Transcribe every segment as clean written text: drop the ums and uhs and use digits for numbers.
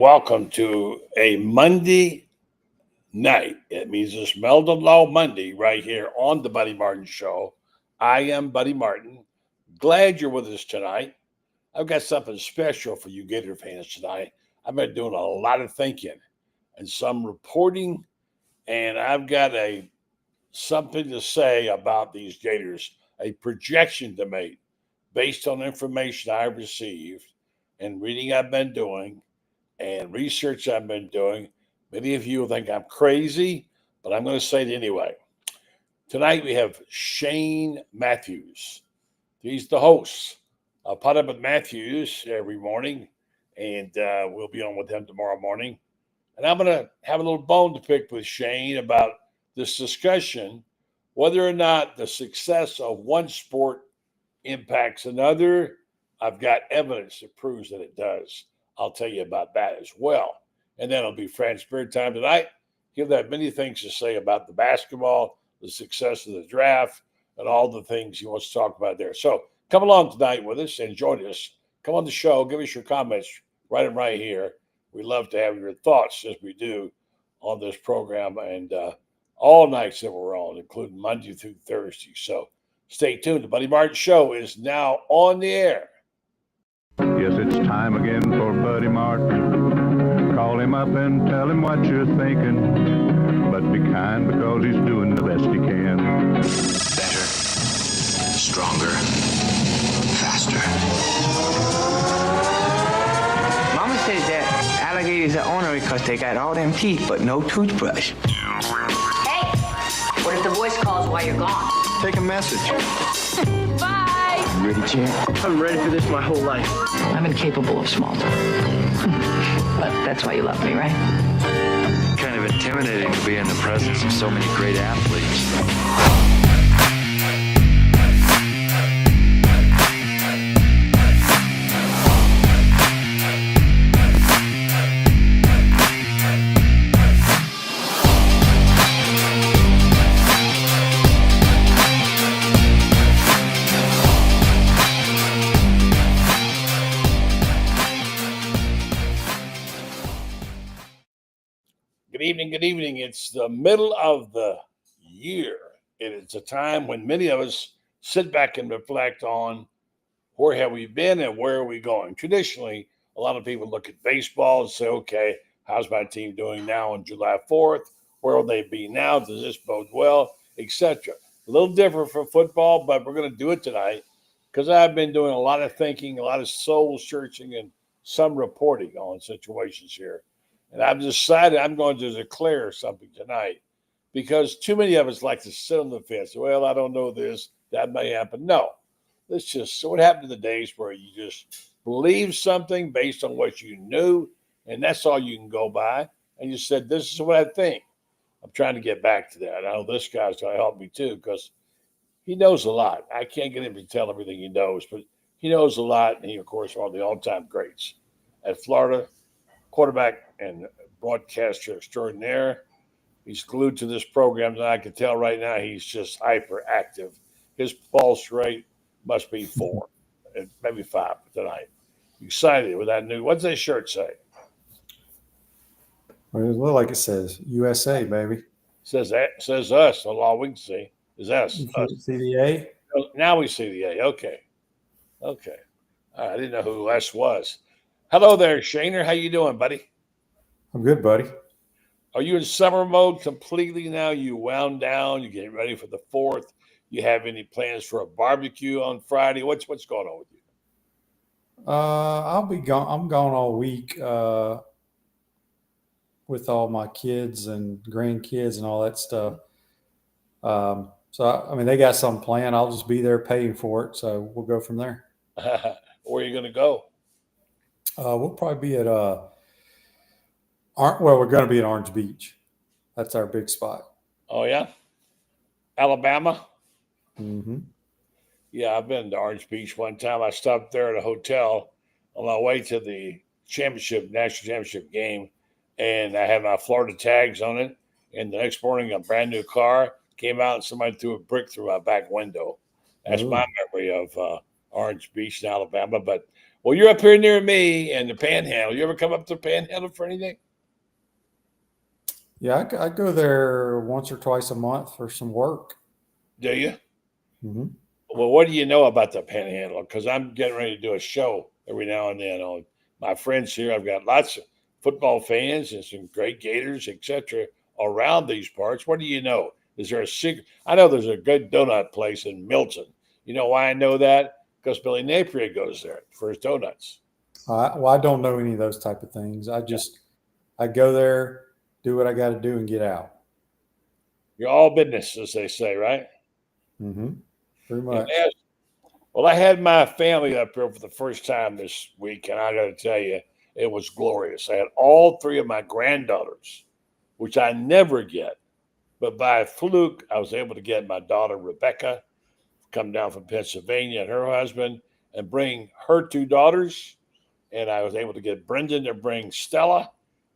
Welcome to a Monday night. It means it's Meldon Law Monday right here on the Buddy Martin Show. I am Buddy Martin. Glad you're with us tonight. I've got something special for you Gator fans tonight. I've been doing a lot of thinking and some reporting, and I've got something to say about these Gators, a projection to make based on information I've received and reading I've been doing and research I've been doing. Many of you will think I'm crazy, but I'm going to say it anyway. Tonight we have Shane Matthews. He's the host of Pundit with Matthews every morning, and we'll be on with him tomorrow morning. And I'm going to have a little bone to pick with Shane about this discussion, whether or not the success of one sport impacts another. I've got evidence that proves that it does. I'll tell you about that as well. And then it'll be Fran Spirit time tonight. He'll have many things to say about the basketball, the success of the draft, and all the things he wants to talk about there. So come along tonight with us and join us. Come on the show. Give us your comments. Write them right here. We love to have your thoughts as we do on this program and all nights that we're on, including Monday through Thursday. So stay tuned. The Buddy Martin Show is now on the air. Yes, it's time again for Buddy Martin. Call him up and tell him what you're thinking. But be kind because he's doing the best he can. Better, stronger, faster. Mama says that alligators are ornery because they got all them teeth but no toothbrush. Hey, what if the voice calls while you're gone? Take a message. Bye. You ready, champ? I'm ready for this my whole life. I'm incapable of small talk. But that's why you love me, right? Kind of intimidating to be in the presence of so many great athletes. Good evening. It's the middle of the year. It's a time when many of us sit back and reflect on where have we been and where are we going. Traditionally, a lot of people look at baseball and say, okay, how's my team doing now on July 4th? Where will they be now? Does this bode well? Etc. A little different from football, but we're going to do it tonight because I've been doing a lot of thinking, a lot of soul searching, and some reporting on situations here. And I've decided I'm going to declare something tonight because too many of us like to sit on the fence. Well, I don't know this. That may happen. No. Let's just – so what happened to the days where you just believe something based on what you knew, and that's all you can go by, and you said, this is what I think. I'm trying to get back to that. I know this guy's going to help me too because he knows a lot. I can't get him to tell everything he knows, but he knows a lot, and he, of course, one of the all-time greats at Florida, quarterback and broadcaster extraordinaire. He's glued to this program, and I can tell right now he's just hyperactive. His pulse rate must be 4, maybe 5 tonight. Excited with that new. What's that shirt say? Well, it looks like it says USA, baby. Says us. That's all we can see is us. See the A? Now we see the A. Okay. All right, I didn't know who S was. Hello there, Shaner. How you doing, buddy? I'm good, buddy. Are you in summer mode completely now? You wound down. You getting ready for the 4th. You have any plans for a barbecue on Friday? What's going on with you? I'll be gone. I'm gone all week with all my kids and grandkids and all that stuff. So I mean, they got something planned. I'll just be there paying for it. So we'll go from there. Where are you going to go? We'll probably be at we're going to be at Orange Beach. That's our big spot. Oh yeah, Alabama. Mm-hmm. Yeah, I've been to Orange Beach one time. I stopped there at a hotel on my way to the national championship game, and I had my Florida tags on it. And the next morning, a brand new car came out, and somebody threw a brick through my back window. That's my memory of Orange Beach in Alabama. But Well, you're up here near me and the Panhandle. You ever come up to the Panhandle for anything? Yeah, I go there once or twice a month for some work. Do you? Mm-hmm. Well, what do you know about the Panhandle? Because I'm getting ready to do a show every now and then on my friends here. I've got lots of football fans and some great Gators, etc., around these parts. What do you know? Is there a secret? I know there's a good donut place in Milton. You know why I know that? Because Billy Napier goes there for his donuts. I don't know any of those type of things. I go there, do what I got to do, and get out. You're all business, as they say, right? Mm-hmm. Pretty Yeah, much. well, I had my family up here for the first time this week, and I got to tell you, it was glorious. I had all three of my granddaughters, which I never get, but by fluke, I was able to get my daughter Rebecca come down from Pennsylvania and her husband, and bring her two daughters, and I was able to get Brendan to bring Stella,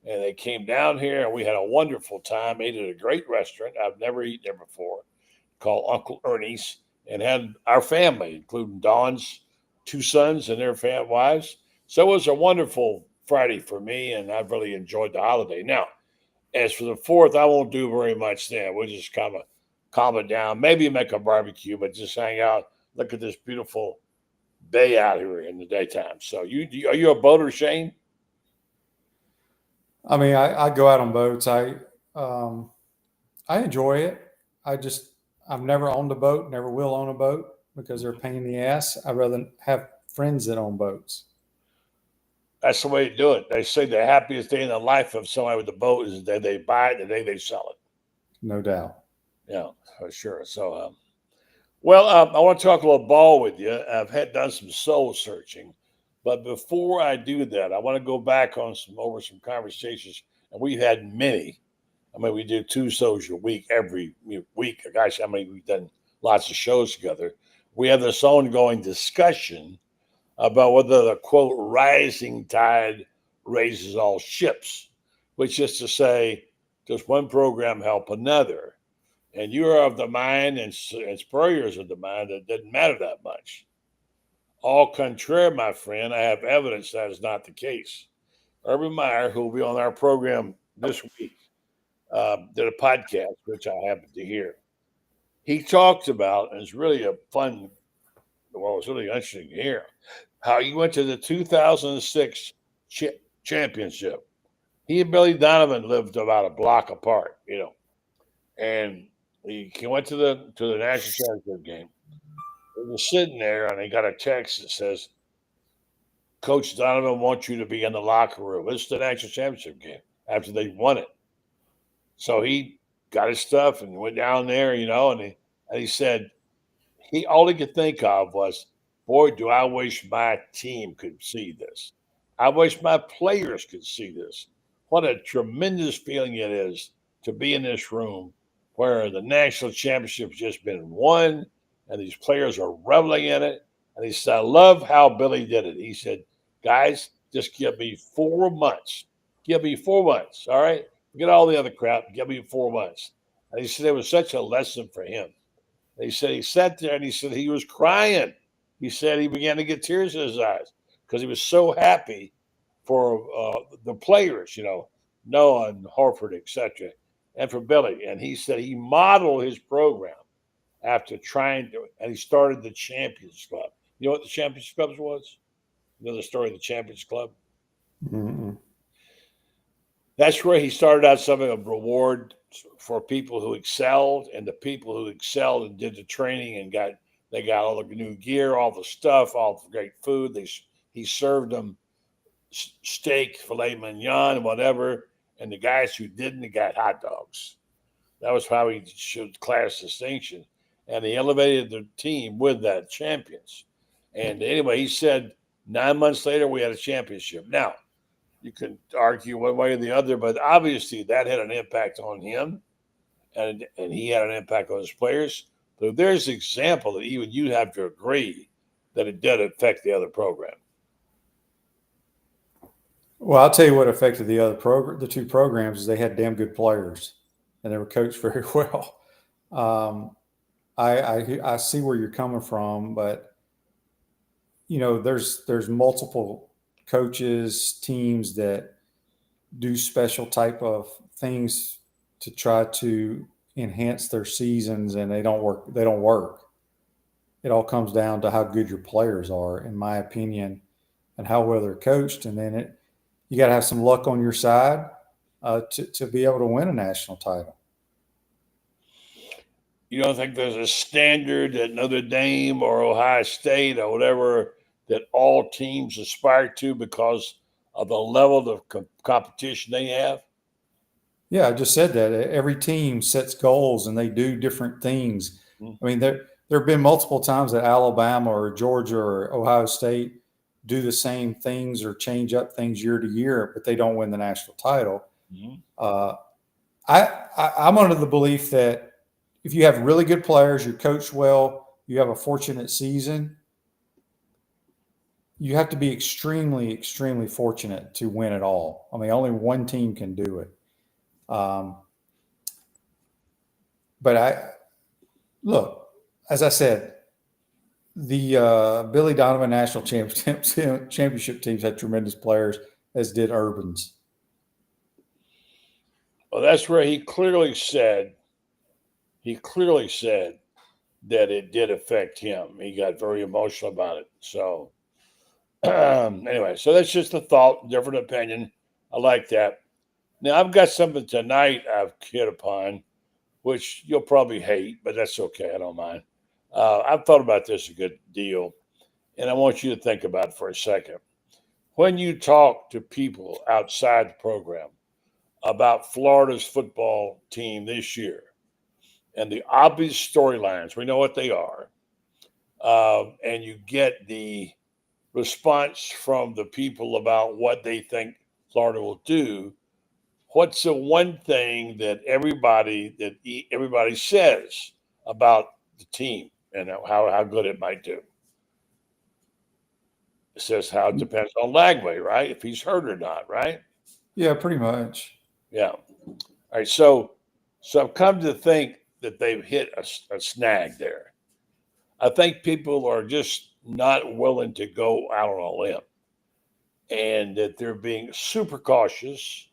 and they came down here, and we had a wonderful time. Ate at a great restaurant I've never eaten there before, called Uncle Ernie's, and had our family, including Dawn's two sons and their wives. So it was a wonderful Friday for me, and I've really enjoyed the holiday. Now, as for the 4th, I won't do very much then. We'll just kind of calm it down, maybe make a barbecue, but just hang out, look at this beautiful bay out here in the daytime. So are you a boater, Shane? I mean, I go out on boats. I enjoy it. I've never owned a boat, never will own a boat because they're a pain in the ass. I'd rather have friends that own boats. That's the way to do it. They say the happiest day in the life of somebody with a boat is the day they buy it, the day they sell it. No doubt. Yeah, for sure. So, I want to talk a little ball with you. I've done some soul searching, but before I do that, I want to go back over some conversations, and we've had many. I mean, we do 2 shows a week every week. Gosh, I mean, we've done lots of shows together. We have this ongoing discussion about whether the quote rising tide raises all ships, which is to say, does one program help another? And you are of the mind, and Spurrier's of the mind, that it doesn't matter that much. Au contraire, my friend, I have evidence that is not the case. Urban Meyer, who will be on our program this week, did a podcast, which I happened to hear. He talks about, and it's really it's really interesting to hear, how he went to the 2006 championship. He and Billy Donovan lived about a block apart, and he went to the national championship game. He was sitting there, and he got a text that says, "Coach Donovan wants you to be in the locker room." It's the national championship game after they won it. So he got his stuff and went down there, and he said all he could think of was, boy, do I wish my team could see this. I wish my players could see this. What a tremendous feeling it is to be in this room where the national championship has just been won and these players are reveling in it. And he said, I love how Billy did it. He said, guys, just give me 4 months. Give me 4 months. All right. Forget all the other crap. Give me 4 months. And he said it was such a lesson for him. He said he sat there and he said he was crying. He said he began to get tears in his eyes because he was so happy for the players, Noah and Horford, etc., and for Billy. And he said he modeled his program after and he started the Champions Club. You know what the Champions Club was? You know the story of the Champions Club? Mm-hmm. That's where he started out something of reward for people who excelled, and the people who excelled and did the training and they got all the new gear, all the stuff, all the great food. He served them steak, filet mignon, whatever, and the guys who didn't, they got hot dogs. That was how he showed class distinction, and he elevated the team with that champions. And anyway, he said 9 months later we had a championship. Now, you can argue one way or the other, but obviously that had an impact on him, and he had an impact on his players. So there's an example that even you'd have to agree that it did affect the other program. Well, I'll tell you what affected the 2 programs is they had damn good players, and they were coached very well. I see where you're coming from, but there's multiple coaches, teams that do special type of things to try to enhance their seasons, and they don't work. It all comes down to how good your players are, in my opinion, and how well they're coached. And then you got to have some luck on your side to be able to win a national title. You don't think there's a standard at Notre Dame or Ohio State or whatever that all teams aspire to because of the level of competition they have? Yeah, I just said that. Every team sets goals and they do different things. I mean, there have been multiple times that Alabama or Georgia or Ohio State do the same things or change up things year to year, but they don't win the national title. I'm under the belief that if you have really good players, you're coached well, you have a fortunate season, you have to be extremely, extremely fortunate to win it all. I mean, only one team can do it. But look, as I said, the Billy Donovan National Championship teams had tremendous players, as did Urban's. Well, that's where he clearly said that it did affect him. He got very emotional about it. So anyway, so that's just a thought, different opinion. I like that. Now, I've got something tonight I've hit upon, which you'll probably hate, but that's okay. I don't mind. I've thought about this a good deal, and I want you to think about it for a second. When you talk to people outside the program about Florida's football team this year and the obvious storylines, we know what they are, and you get the response from the people about what they think Florida will do, what's the one thing that everybody says about the team and how good it might do? It says how it depends on Lagway, right? If he's hurt or not, right? Yeah, pretty much. Yeah. All right. So I've come to think that they've hit a snag there. I think people are just not willing to go out on a limb, and that they're being super cautious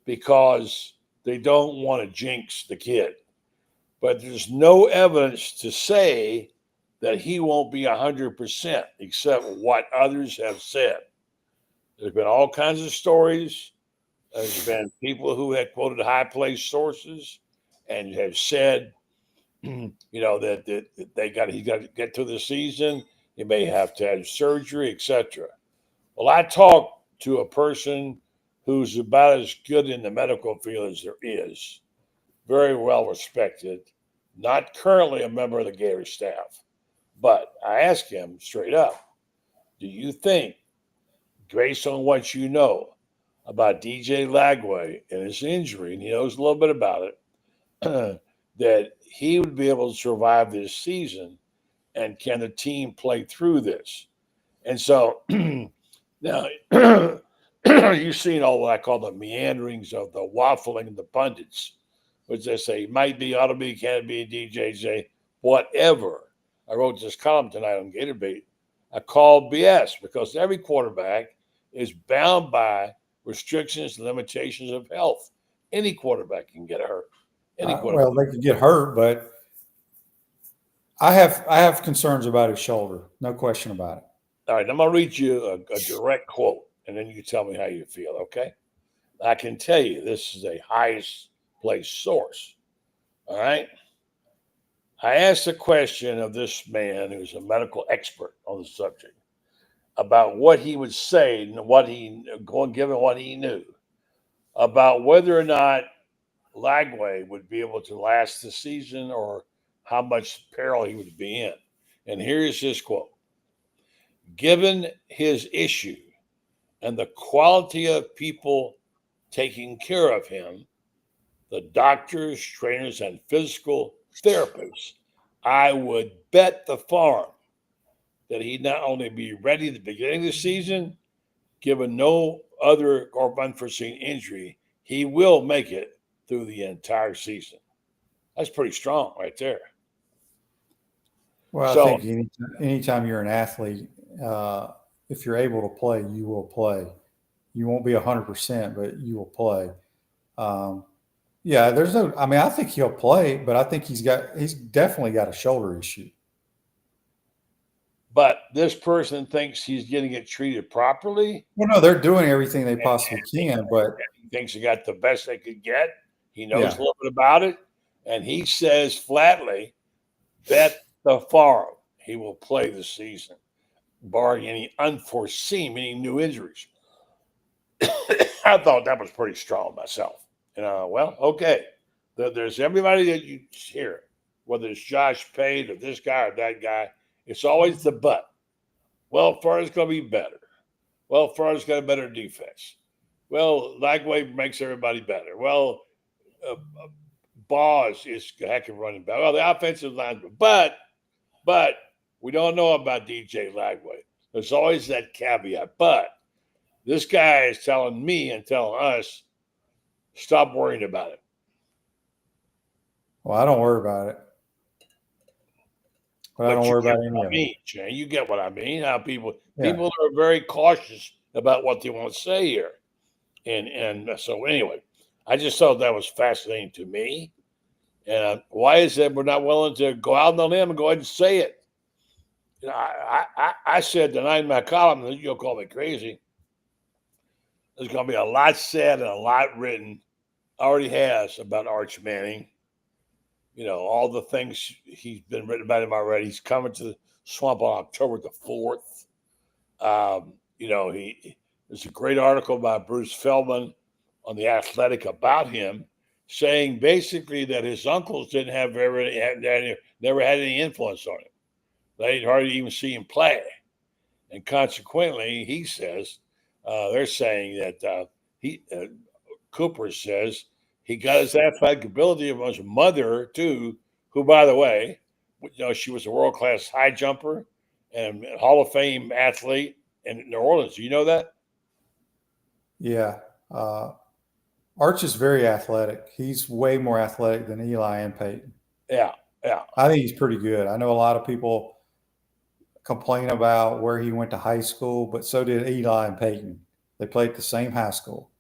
because they don't want to jinx the kid. But there's no evidence to say that he won't be 100%, except what others have said. There's been all kinds of stories. There's been people who had quoted high-placed sources and have said, that he got to get through the season. He may have to have surgery, etc. Well, I talked to a person who's about as good in the medical field as there is, very well respected, not currently a member of the Gators staff. But I asked him straight up, do you think, based on what you know about DJ Lagway and his injury, and he knows a little bit about it, that he would be able to survive this season, and can the team play through this? And so now you've seen all what I call the meanderings of the waffling and the pundits, which they say might be, ought to be, can't be, DJJ, whatever. I wrote this column tonight on Gator Beat. I called BS because every quarterback is bound by restrictions and limitations of health. Any quarterback can get hurt. Well, they could get hurt, but I have concerns about his shoulder. No question about it. All right, I'm going to read you a direct quote, and then you can tell me how you feel, okay? I can tell you this is a highest placed source, all right? I asked a question of this man who's a medical expert on the subject about what he would say and given what he knew about whether or not Lagway would be able to last the season or how much peril he would be in. And here's his quote. Given his issue and the quality of people taking care of him, the doctors, trainers, and physical therapists, I would bet the farm that he'd not only be ready at the beginning of the season, given no other or unforeseen injury, he will make it through the entire season. That's pretty strong right there. Well, I think anytime you're an athlete if you're able to play, you will play. You won't be 100%, but you will play. Yeah, there's no. I mean, I think he'll play, but I think he's definitely got a shoulder issue. But this person thinks he's getting it treated properly. Well, no, they're doing everything they possibly can, but he thinks he got the best they could get. He knows Yeah. a little bit about it, and he says flatly, bet the farm he will play this season, barring any unforeseen, meaning new injuries. I thought that was pretty strong myself. Well, okay. There's everybody that you hear, whether it's Josh Pate or this guy or that guy, it's always the but. Well, Florida's going to be better. Well, Florida's got a better defense. Well, Lagway makes everybody better. Well, Baugh is heck of running back. Well, the offensive line, but we don't know about DJ Lagway. There's always that caveat. But this guy is telling me and telling us, stop worrying about it. well, I don't worry about it. But I don't worry about any of it. Jay, you get what I mean? How people are very cautious about what they want to say here. And so anyway, I just thought that was fascinating to me. And why is it we're not willing to go out on the limb and go ahead and say it? I said tonight in my column, and you'll call me crazy, there's going to be a lot said and a lot written, already has, about Arch Manning. All the things he's been written about him already. He's coming to the Swamp on October the 4th. There's a great article by Bruce Feldman on The Athletic about him, saying basically that his uncles never had any influence on him. They'd hardly even see him play. And consequently, he says, they're saying that Cooper says he got his athletic ability from his mother, too, who, by the way, she was a world-class high jumper and Hall of Fame athlete in New Orleans. Do you know that? Yeah. Arch is very athletic. He's way more athletic than Eli and Peyton. Yeah. I think he's pretty good. I know a lot of people complain about where he went to high school, but so did Eli and Peyton. They played at the same high school.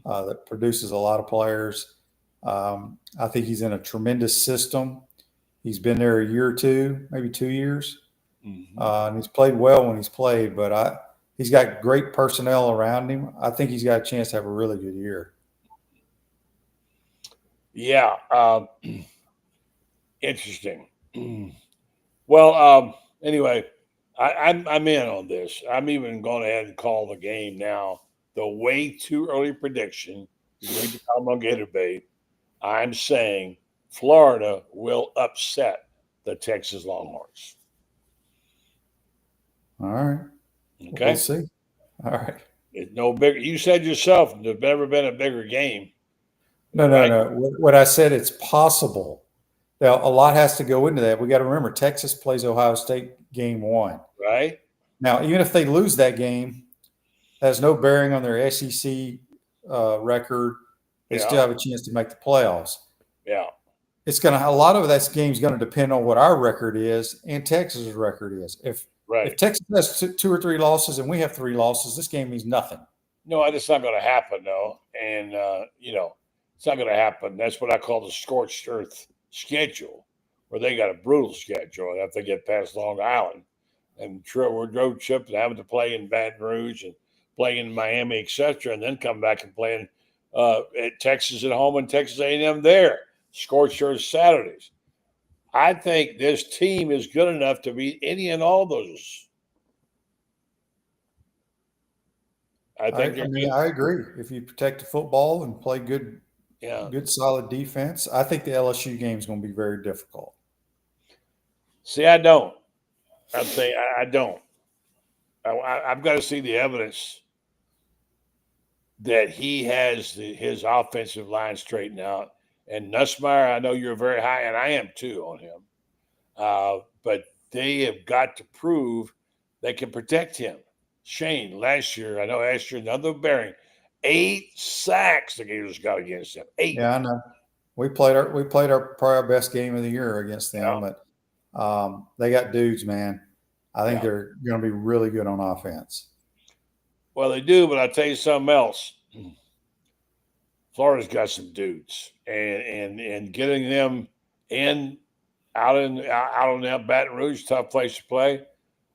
That produces a lot of players. I think he's in a tremendous system. He's been there a year or two, maybe 2 years. And he's played well when he's played, but he's got great personnel around him. I think he's got a chance to have a really good year. Yeah. Interesting. Well, anyway, I'm in on this. I'm even going ahead and call the game now. The way too early prediction, going to come on Gator-Bay, I'm saying Florida will upset the Texas Longhorns. All right. Okay. We'll see. All right. It's no bigger. You said yourself there's never been a bigger game. No. What I said, it's possible. Now, a lot has to go into that. We got to remember, Texas plays Ohio State game 1. Right. Now, even if they lose that game, that has no bearing on their SEC record. They still have a chance to make the playoffs. Yeah. It's a lot of that game is going to depend on what our record is and Texas's record is. If Texas has 2 or 3 losses and we have 3 losses, this game means nothing. No, it's not going to happen, though. And, it's not going to happen. That's what I call the scorched earth schedule, where they got a brutal schedule after they get past Long Island and road trip and having to play in Baton Rouge and playing in Miami, etc., and then come back and playing at Texas at home and Texas A&M there. Scorched earth Saturdays. I think this team is good enough to beat any and all those. I agree. If you protect the football and play good solid defense, I think the LSU game is going to be very difficult. See, I don't. I'm saying I don't. I've got to see the evidence that he has his offensive line straightened out. And Nussmeier, I know you're very high, and I am too on him. But they have got to prove they can protect him. Shane, last year, another bearing, 8 sacks the Gators got against him. 8. Yeah, I know. We played our probably our best game of the year against them, but they got dudes, man. I think they're going to be really good on offense. Well, they do, but I'll tell you something else. Florida's got some dudes, and getting them out on that Baton Rouge, tough place to play.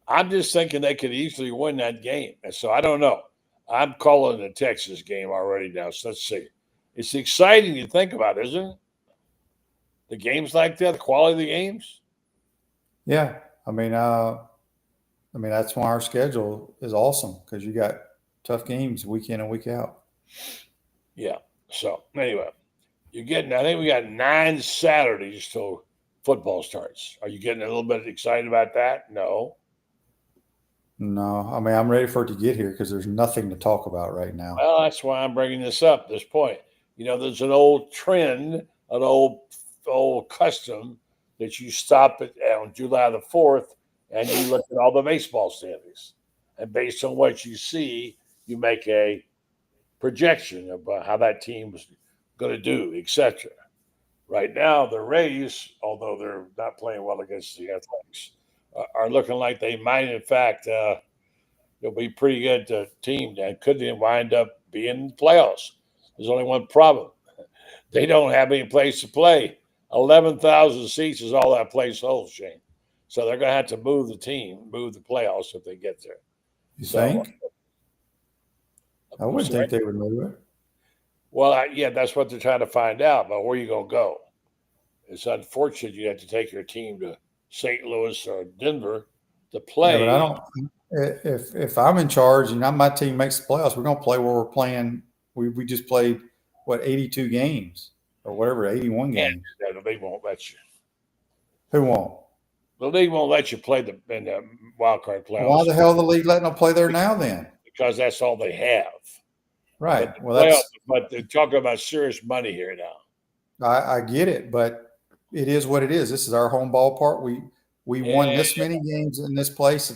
I'm just thinking they could easily win that game, and so I don't know. I'm calling the Texas game already now. So let's see. It's exciting to think about, isn't it? The games like that, the quality of the games. Yeah, I mean that's why our schedule is awesome because you got tough games week in and week out. Yeah. So anyway, I think we got 9 Saturdays till football starts. Are you getting a little bit excited about that? No. No, I mean I'm ready for it to get here because there's nothing to talk about right now. Well, that's why I'm bringing this up at this point. There's an old trend, an old custom that you stop on July the 4th and you look at all the baseball standings. And based on what you see, you make a projection about how that team is going to do, etc. Right now, the Rays, although they're not playing well against the Athletics, are looking like they might, in fact, they'll be a pretty good team and could wind up being in the playoffs. There's only one problem. They don't have any place to play. 11,000 seats is all that place holds, Shane. So they're going to have to move the playoffs if they get there. You think? I wouldn't think they would move it. Well, that's what they're trying to find out. But where are you going to go? It's unfortunate you have to take your team to St. Louis or Denver to play. Yeah, but I don't. If I'm in charge and my team makes the playoffs, we're going to play where we're playing. We just played 82 games or whatever, 81 games. Yeah, the league won't let you. Who won't? The league won't let you play in the wild card playoffs. Why the hell is the league letting them play there now then? Because that's all they have. Right. But they're talking about serious money here now. I get it, but it is what it is. This is our home ballpark. We won this many games in this place. So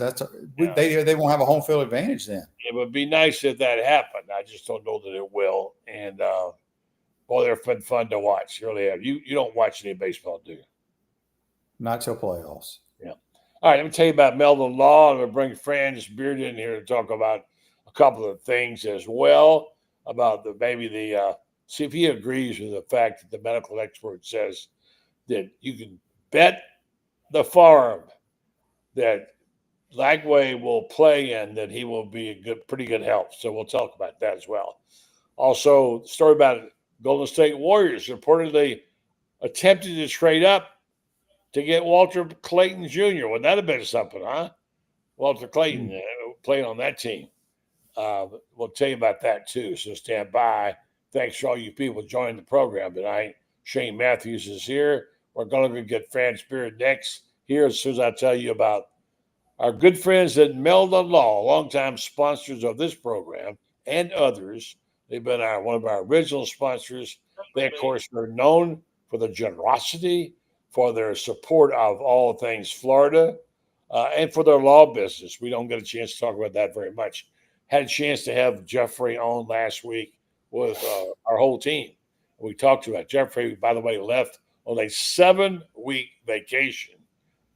they won't have a home field advantage then. It would be nice if that happened. I just don't know that it will. And boy, they're fun to watch. You really have. You don't watch any baseball, do you? Not till playoffs. Yeah. All right. Let me tell you about Meldon Law. I'm going to bring Franz Beard in here to talk about a couple of things as well about see if he agrees with the fact that the medical expert says that you can bet the farm that Lagway will play and that he will be pretty good health. So we'll talk about that as well. Also, story about Golden State Warriors reportedly attempted to trade up to get Walter Clayton Jr. Wouldn't that have been something, huh? Walter Clayton playing on that team. We'll tell you about that too. So stand by. Thanks for all you people joining the program tonight. Shane Matthews is here. We're going to get Franz Beard next here as soon as I tell you about our good friends at Meldon Law, longtime sponsors of this program and others. They've been one of our original sponsors. They, of course, are known for their generosity, for their support of all things Florida, and for their law business. We don't get a chance to talk about that very much. Had a chance to have Jeffrey on last week with our whole team. We talked about Jeffrey, by the way, left on a 7-week vacation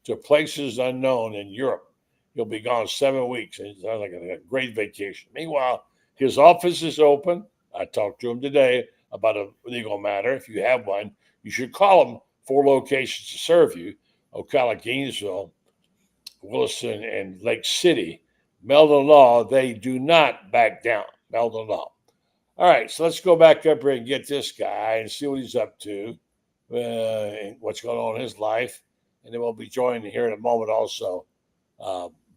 to places unknown in Europe. He'll be gone 7 weeks. And it sounds like a great vacation. Meanwhile, his office is open. I talked to him today about a legal matter. If you have one, you should call him. 4 locations to serve you: Ocala, Gainesville, Williston, and Lake City. Meldon Law, they do not back down. Meldon Law. All right, so let's go back up here and get this guy and see what he's up to, and what's going on in his life. And then we'll be joined here in a moment also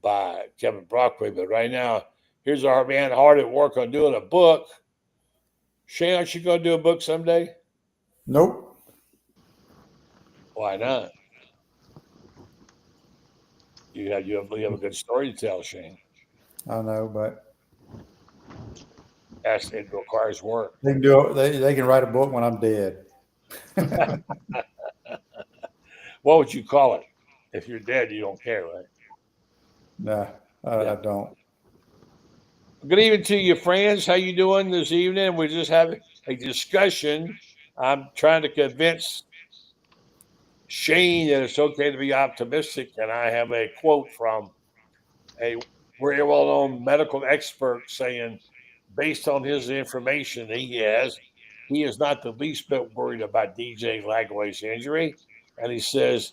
by Kevin Brockway. But right now, here's our man hard at work on doing a book. Shane, aren't you going to do a book someday? Nope. Why not? You have a good story to tell, Shane. I know, but It requires work. they can do it. They can write a book when I'm dead. What would you call it? If you're dead, you don't care, right? No, I don't. Good evening to you, friends. How you doing this evening? We're just having a discussion. I'm trying to convince Shane that it's okay to be optimistic, and I have a quote from a very well-known medical expert saying, based on his information that he is not the least bit worried about DJ Lagway's injury. And he says,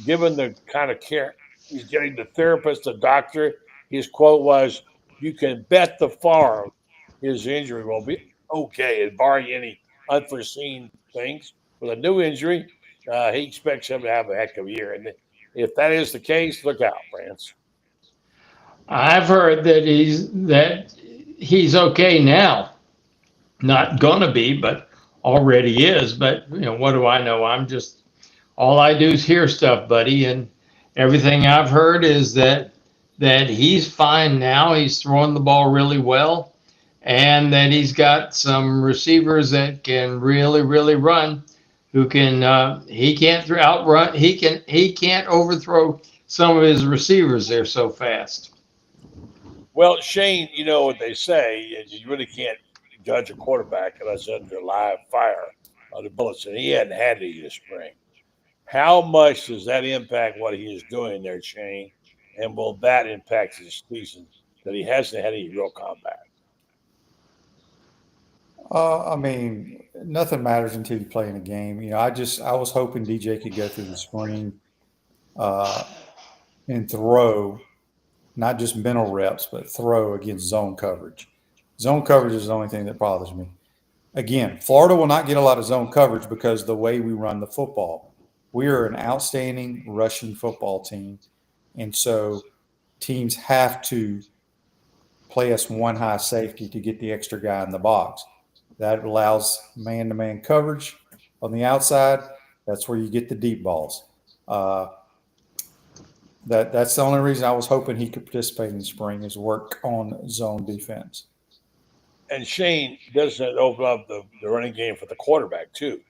given the kind of care he's getting, the therapist, the doctor, his quote was, "You can bet the farm his injury will be okay, and barring any unforeseen things with a new injury, he expects him to have a heck of a year." And if that is the case, look out, France. I've heard that he's okay now. Not gonna be, but already is. But what do I know? All I do is hear stuff, buddy, and everything I've heard is that he's fine now. He's throwing the ball really well, and that he's got some receivers that can really, really run. Who can he can't outrun? He can't overthrow some of his receivers. They're so fast. Well, Shane, you know what they say, you really can't judge a quarterback unless under live fire of the bullets, and he hadn't had any this spring. How much does that impact what he is doing there, Shane? And will that impact his season that he hasn't had any real combat? I mean, nothing matters until you play in a game. I was hoping DJ could go through the spring and throw, not just mental reps, but throw against zone coverage. Zone coverage is the only thing that bothers me. Again, Florida will not get a lot of zone coverage because of the way we run the football. We are an outstanding rushing football team, and so teams have to play us one high safety to get the extra guy in the box. That allows man-to-man coverage on the outside. That's where you get the deep balls. That's the only reason I was hoping he could participate in the spring is work on zone defense. And Shane, doesn't it open up the running game for the quarterback too?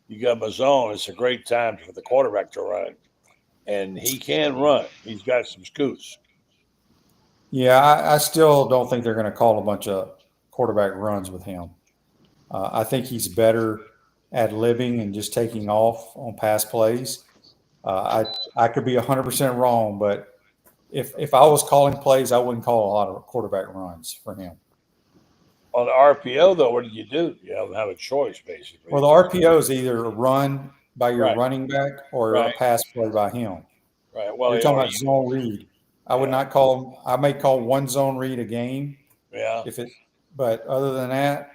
You got him a zone. It's a great time for the quarterback to run. And he can run. He's got some scoots. Yeah, I still don't think they're going to call a bunch of quarterback runs with him. I think he's better at living and just taking off on pass plays. I could be 100% wrong, but if I was calling plays, I wouldn't call a lot of quarterback runs for him. On the RPO, though, what do? You don't have a choice, basically. Well, the RPO is either a run by your Right. running back or a pass play by him. Right. Well, You're talking about zone read. I would not call – I may call one zone read a game. Yeah. But other than that,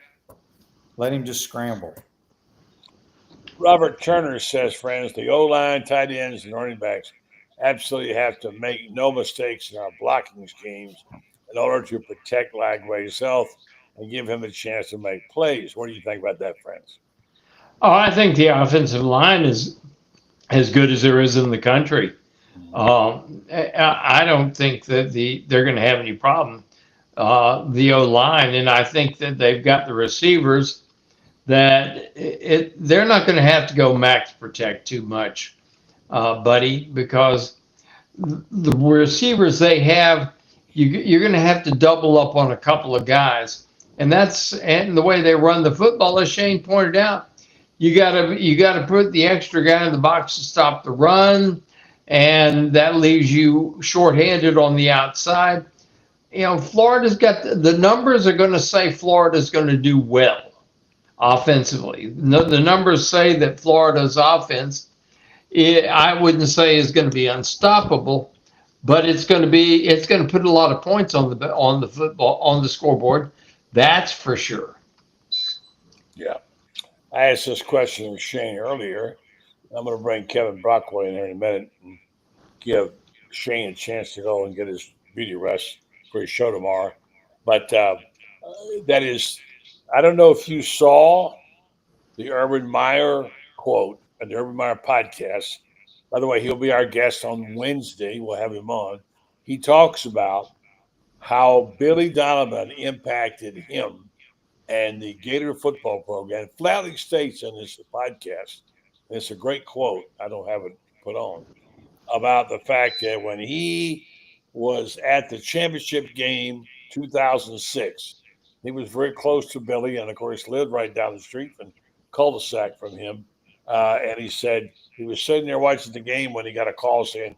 let him just scramble. Robert Turner says, friends, the O-line, tight ends, and running backs absolutely have to make no mistakes in our blocking schemes in order to protect Lagway's health and give him a chance to make plays. What do you think about that, friends? Oh, I think the offensive line is as good as there is in the country. I don't think that they're going to have any problem. The O-line, and I think that they've got the receivers that they're not going to have to go max protect too much, buddy, because the receivers they have, you're going to have to double up on a couple of guys. And the way they run the football, as Shane pointed out, you got to put the extra guy in the box to stop the run, and that leaves you shorthanded on the outside. Florida's got the numbers are going to say Florida's going to do well offensively. The numbers say that Florida's offense, I wouldn't say is going to be unstoppable, but it's going to put a lot of points on the scoreboard. That's for sure. Yeah. I asked this question to Shane earlier. I'm going to bring Kevin Brockway in here in a minute and give Shane a chance to go and get his beauty rest for his show tomorrow. But that is, I don't know if you saw the Urban Meyer quote at the Urban Meyer podcast. By the way, he'll be our guest on Wednesday. We'll have him on. He talks about how Billy Donovan impacted him and the Gator football program. Flatly states in this podcast, and it's a great quote, I don't have it put on, about the fact that when he was at the championship game 2006, he was very close to Billy and, of course, lived right down the street from cul-de-sac from him. And he said he was sitting there watching the game when he got a call saying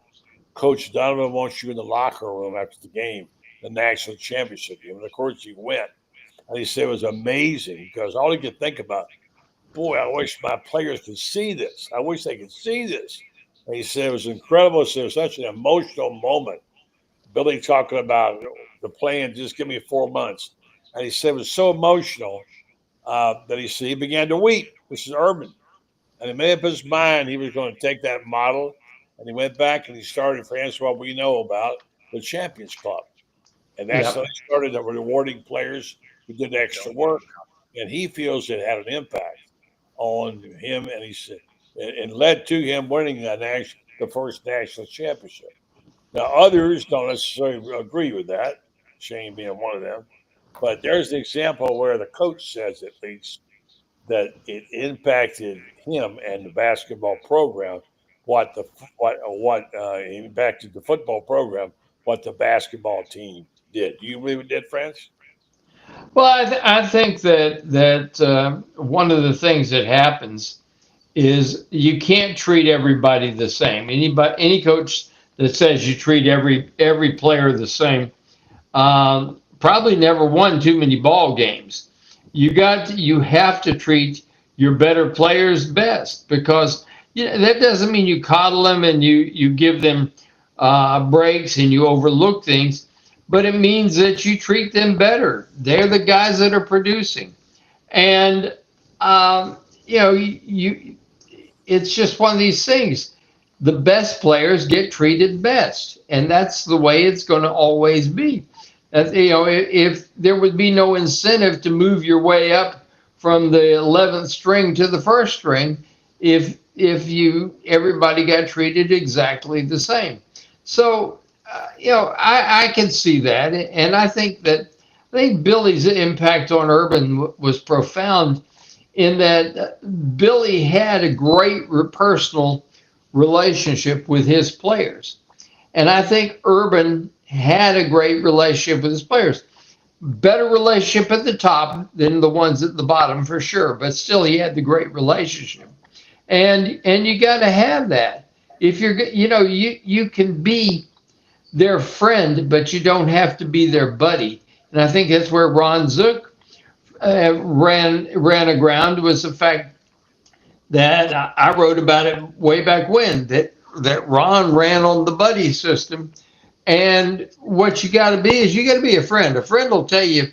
Coach Donovan wants you in the locker room after the game, the national championship game. And of course, he went. And he said it was amazing because all he could think about, boy, I wish my players could see this. I wish they could see this. And he said it was incredible. So it was such an emotional moment. Billy talking about the plan, just give me 4 months. And he said it was so emotional that he said he began to weep. This is Urban. And he made up his mind he was going to take that model. And he went back and he started, France, what we know about, the Champions Club. And that's how they started rewarding players who did extra work. And he feels it had an impact on him. And he said, and led to him winning the first national championship. Now, others don't necessarily agree with that, Shane being one of them. But there's an example where the coach says, at least, that it impacted him and the basketball program. What impacted the football program? What the basketball team did. Do you believe it did, France? Well, I think that one of the things that happens is you can't treat everybody the same. Any coach that says you treat every player the same probably never won too many ball games. You have to treat your better players best, because that doesn't mean you coddle them and you give them breaks and you overlook things, but it means that you treat them better. They're the guys that are producing, and it's just one of these things. The best players get treated best, and that's the way it's going to always be. If there would be no incentive to move your way up from the 11th string to the first string, if everybody got treated exactly the same. So I can see that, and I think Billy's impact on Urban was profound, in that Billy had a great personal relationship with his players. And I think Urban had a great relationship with his players. Better relationship at the top than the ones at the bottom, for sure, but still he had the great relationship. And you got to have that. If you can be their friend, but you don't have to be their buddy. And I think that's where Ron Zook ran aground, was the fact that I wrote about it way back when, that Ron ran on the buddy system. And what you got to be is, you got to be a friend. A friend will tell you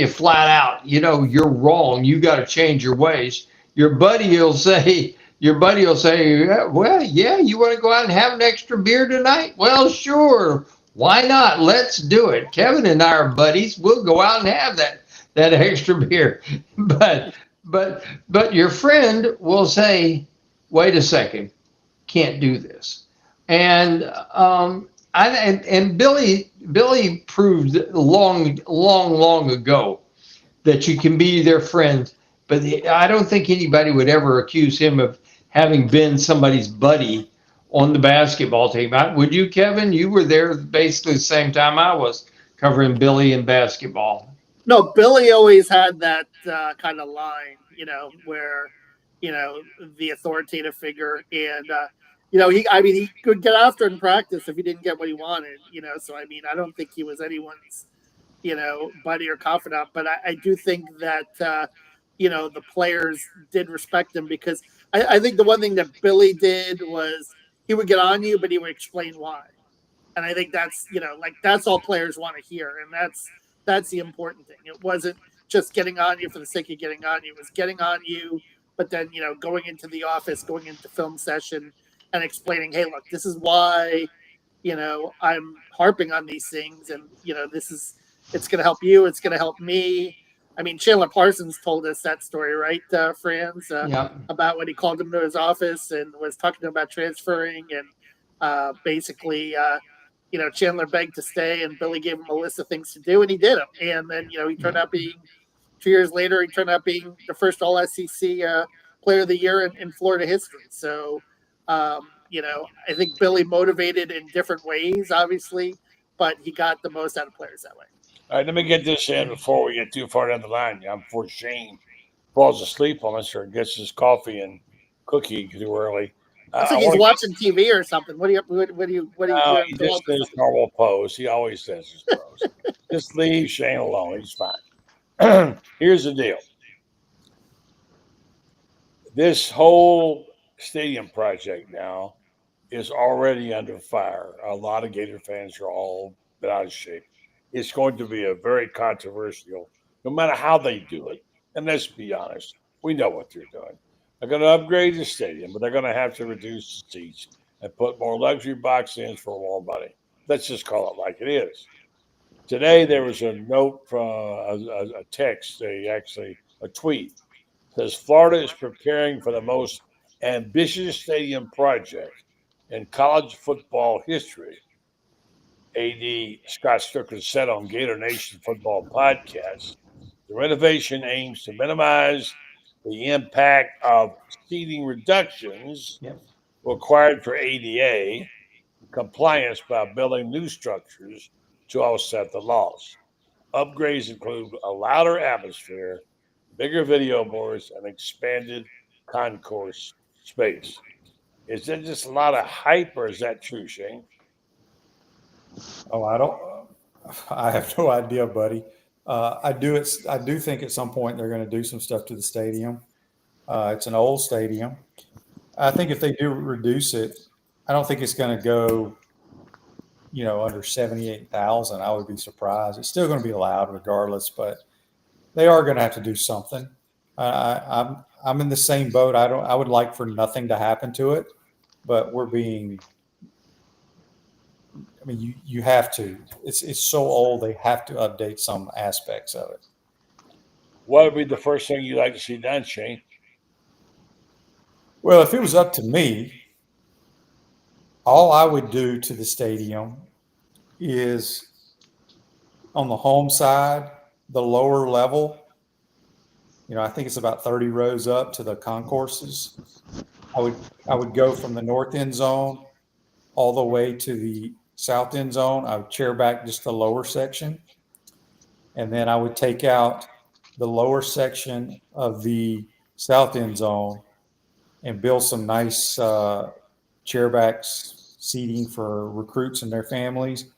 flat out, you're wrong. You got to change your ways. Your buddy will say, well, yeah, you want to go out and have an extra beer tonight? Well, sure. Why not? Let's do it. Kevin and I are buddies. We'll go out and have that extra beer. But your friend will say, wait a second, can't do this. And Billy proved long ago that you can be their friend, but I don't think anybody would ever accuse him of having been somebody's buddy on the basketball team. Would you, Kevin? You were there basically the same time I was, covering Billy in basketball. No, Billy always had that kind of line, where, the authoritative figure, and he could get after it in practice if he didn't get what he wanted, So I don't think he was anyone's, buddy or confidant, but I do think that the players did respect him, because I think the one thing that Billy did was he would get on you, but he would explain why, and I think that's that's all players want to hear, and that's the important thing. It wasn't just getting on you for the sake of getting on you. It was getting on you, but then, going into the office, going into film session and explaining, hey, look, this is why, I'm harping on these things. And, it's going to help you. It's going to help me. Chandler Parsons told us that story, right, Franz? About when he called him to his office and was talking about transferring, and basically, Chandler begged to stay, and Billy gave him a list of things to do, and he did them. And then, he turned out being, 2 years later, he turned out being the first All-SEC Player of the Year in Florida history. So, I think Billy motivated in different ways, obviously, but he got the most out of players that way. All right, let me get this in before we get too far down the line. Before Shane falls asleep on us or gets his coffee and cookie too early. Looks like he's watching TV or something. What do you? No, he just did his normal pose. He always does his pose. Just leave Shane alone. He's fine. Here's the deal. This whole stadium project now is already under fire. A lot of Gator fans are all bit out of shape. It's going to be a very controversial, no matter how they do it. And let's be honest, we know what they're doing. They're going to upgrade the stadium, but they're going to have to reduce the seats and put more luxury box ins for more money. Let's just call it like it is. Today, there was a note from a text, a tweet. It says Florida is preparing for the most ambitious stadium project in college football history. AD Scott Strickland said on Gator Nation Football Podcast, the renovation aims to minimize the impact of seating reductions required for ADA compliance by building new structures to offset the loss. Upgrades include a louder atmosphere, bigger video boards, and expanded concourse space. Is that just a lot of hype, or is that true, Shane? Oh, I have no idea, buddy. I do think at some point they're going to do some stuff to the stadium. It's an old stadium. I think if they do reduce it, I don't think it's going to go, under 78,000. I would be surprised. It's still going to be loud regardless, but they are going to have to do something. I'm in the same boat. I would like for nothing to happen to it, but you have to. It's so old. They have to update some aspects of it. What would be the first thing you'd like to see done, Shane? Well, if it was up to me, all I would do to the stadium is on the home side, the lower level. I think it's about 30 rows up to the concourses. I would go from the north end zone all the way to the south end zone. I would chair back just the lower section. And then I would take out the lower section of the south end zone and build some nice chairbacks seating for recruits and their families,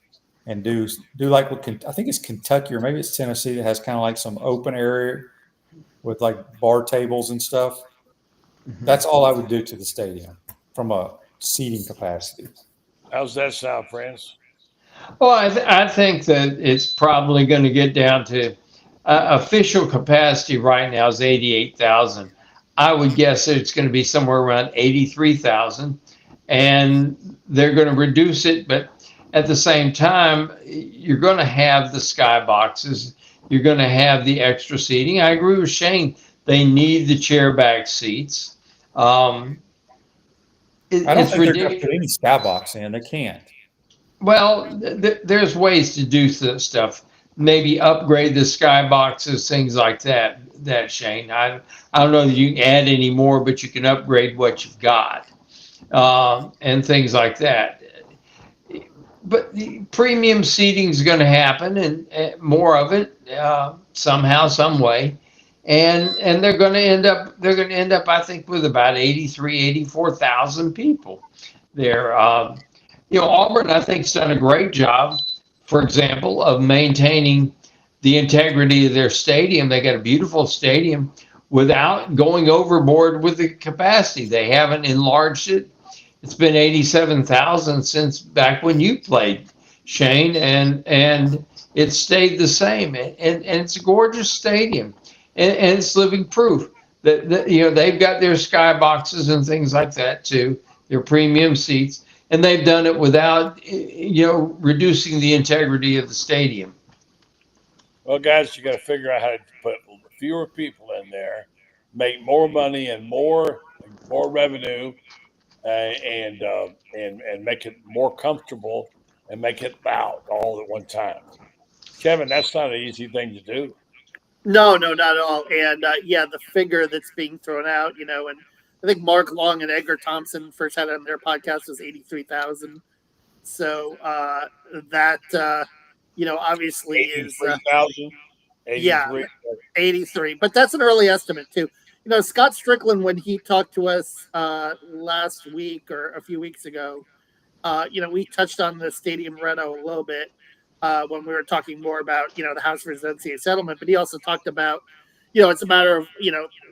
and do like what I think it's Kentucky or maybe it's Tennessee that has kind of like some open area with like bar tables and stuff. Mm-hmm. That's all I would do to the stadium from a seating capacity. How's that sound, friends? Well, I think that it's probably going to get down to official capacity right now is 88,000. I would guess that it's going to be somewhere around 83,000, and they're going to reduce it. But at the same time, you're going to have the sky boxes. You're going to have the extra seating. I agree with Shane. They need the chair back seats. I don't think they're going to put any skybox in. They can't. Well, there's ways to do stuff. Maybe upgrade the skyboxes, things like that. Shane. I don't know that you can add any more, but you can upgrade what you've got, and things like that. But the premium seating is going to happen, and more of it somehow, some way. And they're going to end up, I think, with about 84,000 people there. Auburn, I think, has done a great job, for example, of maintaining the integrity of their stadium. They got a beautiful stadium without going overboard with the capacity. They haven't enlarged it. It's been 87,000 since back when you played, Shane, and it stayed the same. And it's a gorgeous stadium. And it's living proof that they've got their sky boxes and things like that too, their premium seats, and they've done it without reducing the integrity of the stadium. Well, guys, you got to figure out how to put fewer people in there, make more money and more revenue, and make it more comfortable and make it loud all at one time. Kevin, that's not an easy thing to do. No, not at all. And the figure that's being thrown out, and I think Mark Long and Edgar Thompson first had on their podcast was 83,000. So that obviously is 83,000. 83. But that's an early estimate too. Scott Strickland, when he talked to us last week or a few weeks ago, we touched on the stadium reno a little bit when we were talking more about, the House versus NCAA settlement, but he also talked about, it's a matter of,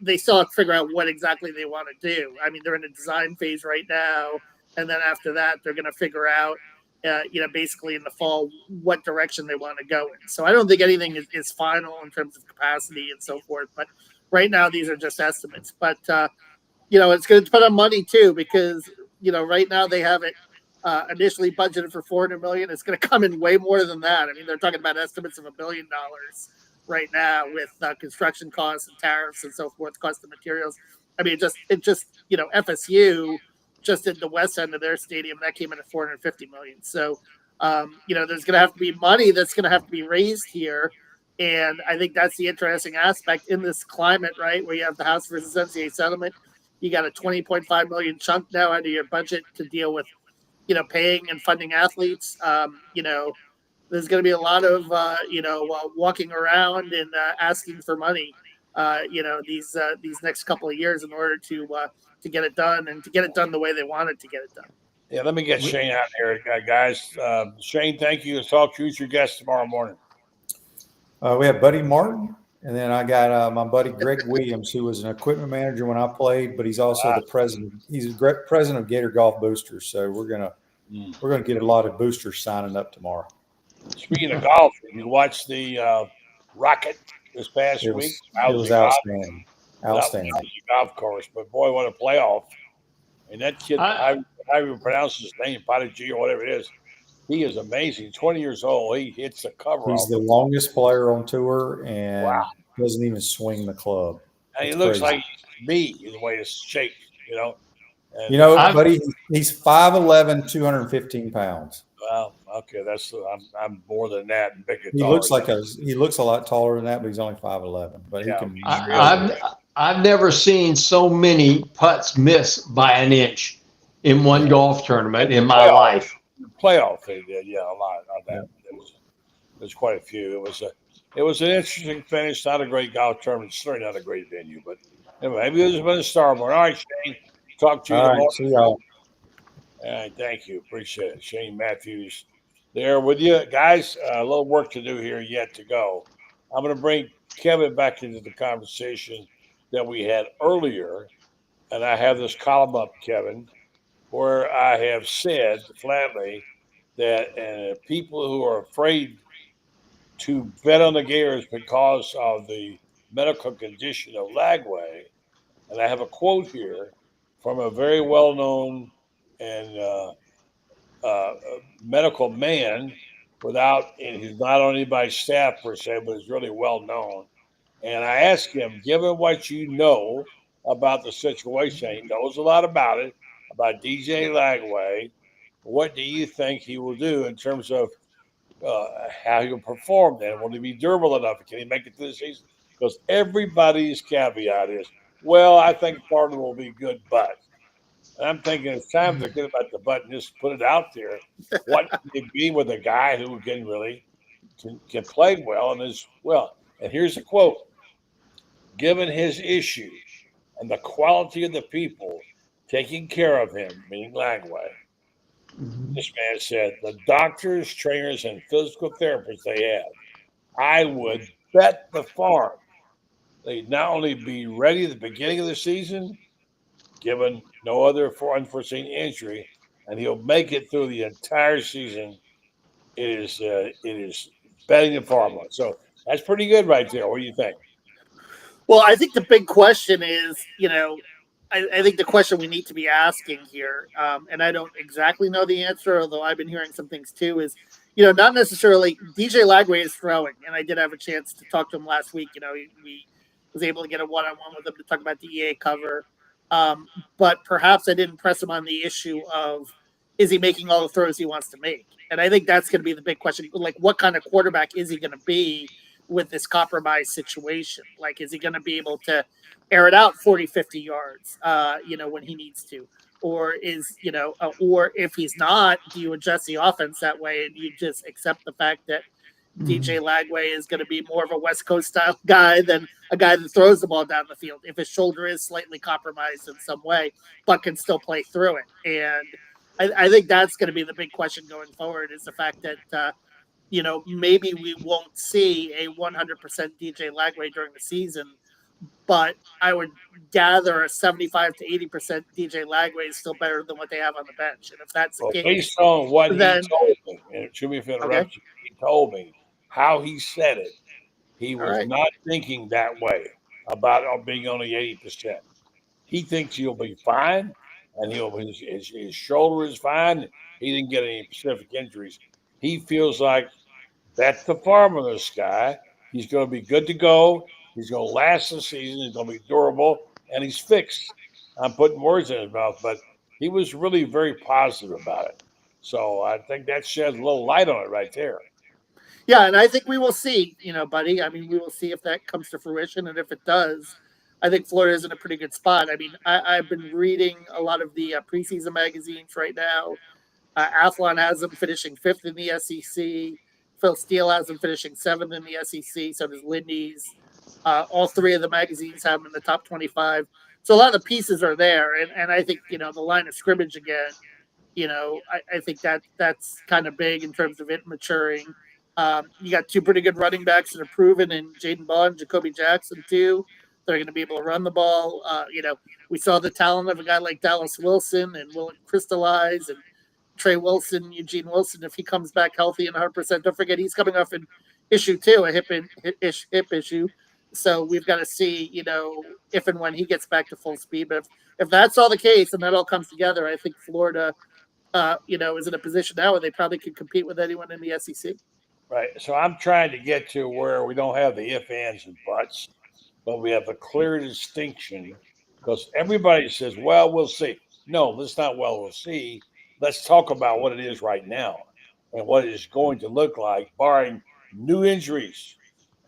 they still have to figure out what exactly they want to do. I mean, they're in a design phase right now. And then after that, they're going to figure out, basically in the fall, what direction they want to go in. So I don't think anything is final in terms of capacity and so forth. But right now, these are just estimates. But, it's going to depend on money too, because, right now they have it initially budgeted for $400 million. It's going to come in way more than that. I mean, they're talking about estimates of $1 billion right now with construction costs and tariffs and so forth, cost of materials. I mean, it just FSU just at the west end of their stadium that came in at $450 million. So, there's going to have to be money that's going to have to be raised here. And I think that's the interesting aspect in this climate, right? Where you have the House versus NCAA settlement. You got a $20.5 million chunk now out of your budget to deal with, paying and funding athletes. There's going to be a lot of, walking around and asking for money, these next couple of years in order to get it done and to get it done the way they wanted to get it done. Yeah, let me get Shane out here, guys. Shane, thank you. Talk to you. Who's your guest tomorrow morning? We have Buddy Martin, and then I got my buddy Greg Williams, who was an equipment manager when I played, but he's also the president. He's the president of Gator Golf Boosters. So we're gonna get a lot of boosters signing up tomorrow. Speaking of golf, you watched the Rocket this past week. It was outstanding. Outstanding. Golf course, but boy, what a playoff! And that kid, I even pronounce his name, Pundits or whatever it is. He is amazing. 20 years old. He hits the cover. He's the longest player on tour and doesn't even swing the club. And he looks like me in the way it's shaped, And, buddy, he's 5'11", 215 pounds. Well, okay, I'm more than that and bigger. He looks a lot taller than that, but he's only 5'11". But he can. I've never seen so many putts miss by an inch in one golf tournament in my life. Playoff, they did, a lot of that. There's quite a few. It was an interesting finish. Not a great golf tournament. Certainly not a great venue, but anyway, maybe there's been a star more. All right, Shane. Talk to you. All right, see y'all. All right, thank you. Appreciate it. Shane Matthews there with you. Guys, a little work to do here yet to go. I'm going to bring Kevin back into the conversation that we had earlier, and I have this column up, Kevin, where I have said flatly that people who are afraid to bet on the Gators because of the medical condition of Lagway, and I have a quote here from a very well-known and medical man and he's not on anybody's staff per se, but he's really well-known. And I asked him, given what you know about the situation, he knows a lot about it, about DJ Lagway, what do you think he will do in terms of how he'll perform then? Will he be durable enough? Can he make it through the season? Because everybody's caveat is, well, I think part of it will be good, but. And I'm thinking it's time to get about the but and just put it out there. What can it be with a guy who can really can play well and is well? And here's a quote. Given his issue and the quality of the people taking care of him, meaning Lagway, this man said, the doctors, trainers, and physical therapists they have, I would bet the farm they'd not only be ready at the beginning of the season, given no other unforeseen injury, and he'll make it through the entire season. It is betting the farm on. So that's pretty good right there. What do you think? Well, I think the big question is, I think the question we need to be asking here, and I don't exactly know the answer, although I've been hearing some things too, is, not necessarily DJ Lagway is throwing, and I did have a chance to talk to him last week. We was able to get a one-on-one with him to talk about the EA cover. But perhaps I didn't press him on the issue of, is he making all the throws he wants to make? And I think that's going to be the big question. Like, what kind of quarterback is he going to be with this compromised situation? Like, is he going to be able to air it out 40, 50 yards, when he needs to? Or or if he's not, do you adjust the offense that way and you just accept the fact that, DJ Lagway is going to be more of a West Coast style guy than a guy that throws the ball down the field. If his shoulder is slightly compromised in some way, but can still play through it. And I think that's going to be the big question going forward, is the fact that, maybe we won't see a 100% DJ Lagway during the season, but I would gather a 75 to 80% DJ Lagway is still better than what they have on the bench. And if that's the case, based on what then, he told me, and excuse me if I interrupt you, he told me how he said it. He was not thinking that way about being only 80%. He thinks he'll be fine, and his shoulder is fine. He didn't get any specific injuries. He feels like that's the farm of this guy. He's going to be good to go. He's going to last the season. He's going to be durable, and he's fixed. I'm putting words in his mouth, but he was really very positive about it. So I think that sheds a little light on it right there. Yeah, and I think we will see, buddy. I mean, we will see if that comes to fruition, and if it does, I think Florida's in a pretty good spot. I mean, I've been reading a lot of the preseason magazines right now. Athlon has them finishing 5th in the SEC. Phil Steele has them finishing 7th in the SEC. So does Lindy's. All three of the magazines have them in the top 25. So a lot of the pieces are there, and I think the line of scrimmage again. I think that's kind of big in terms of it maturing. You got two pretty good running backs that are proven in Jaden Bond, Jacoby Jackson too. They're going to be able to run the ball. We saw the talent of a guy like Dallas Wilson, and will it crystallize? And Trey Wilson, Eugene Wilson, if he comes back healthy and 100%, don't forget he's coming off an issue too, a hip issue. So we've got to see, if and when he gets back to full speed. But if that's all the case and that all comes together, I think Florida, is in a position now where they probably could compete with anyone in the SEC. Right. So I'm trying to get to where we don't have the ifs, ands, and buts, but we have a clear distinction, because everybody says, well, we'll see. No, that's not well, we'll see. Let's talk about what it is right now and what it is going to look like, barring new injuries.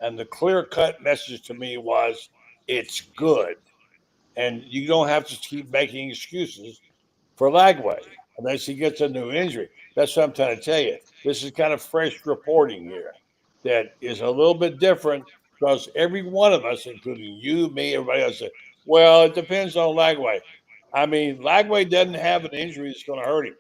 And the clear-cut message to me was, it's good. And you don't have to keep making excuses for Lagway unless he gets a new injury. That's what I'm trying to tell you. This is kind of fresh reporting here that is a little bit different, because every one of us, including you, me, everybody else, said, well, it depends on Lagway. I mean, Lagway doesn't have an injury that's going to hurt him.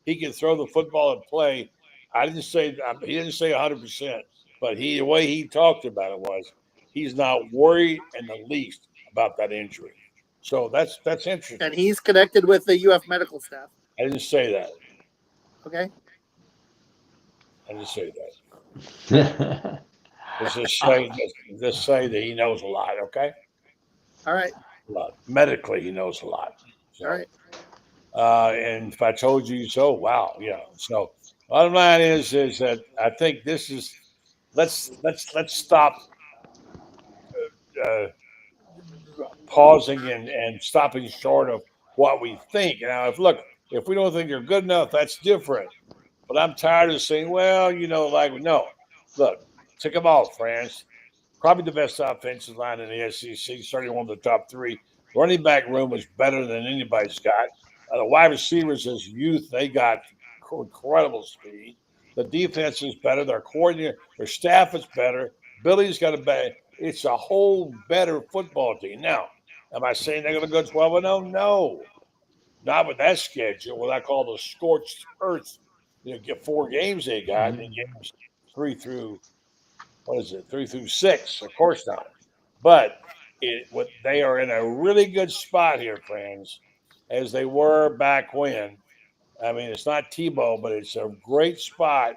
He can throw the football and play. He didn't say 100%, but the way he talked about it was he's not worried in the least about that injury. So that's interesting. And he's connected with the UF medical staff. I didn't say that. Okay. I didn't say that. Just say that he knows a lot, okay? All right. A lot. Medically, he knows a lot. So, all right. And if I told you so, wow, yeah. So bottom line is that I think this is let's stop pausing and stopping short of what we think. Now, if we don't think they're good enough, that's different. But I'm tired of saying, well, no. Look, take them all, France. Probably the best offensive line in the SEC, starting one of the top three. Running back room is better than anybody's got. The wide receivers as youth, they got incredible speed. The defense is better. Their coordinator, their staff is better. Billy's got a better. It's a whole better football team. Now, am I saying they're going to go 12-0? No. Not with that schedule, what I call the scorched earth. Get 4 games they got, and games 3 through 6. Of course not. But they are in a really good spot here, friends, as they were back when. I mean, it's not Tebow, but it's a great spot.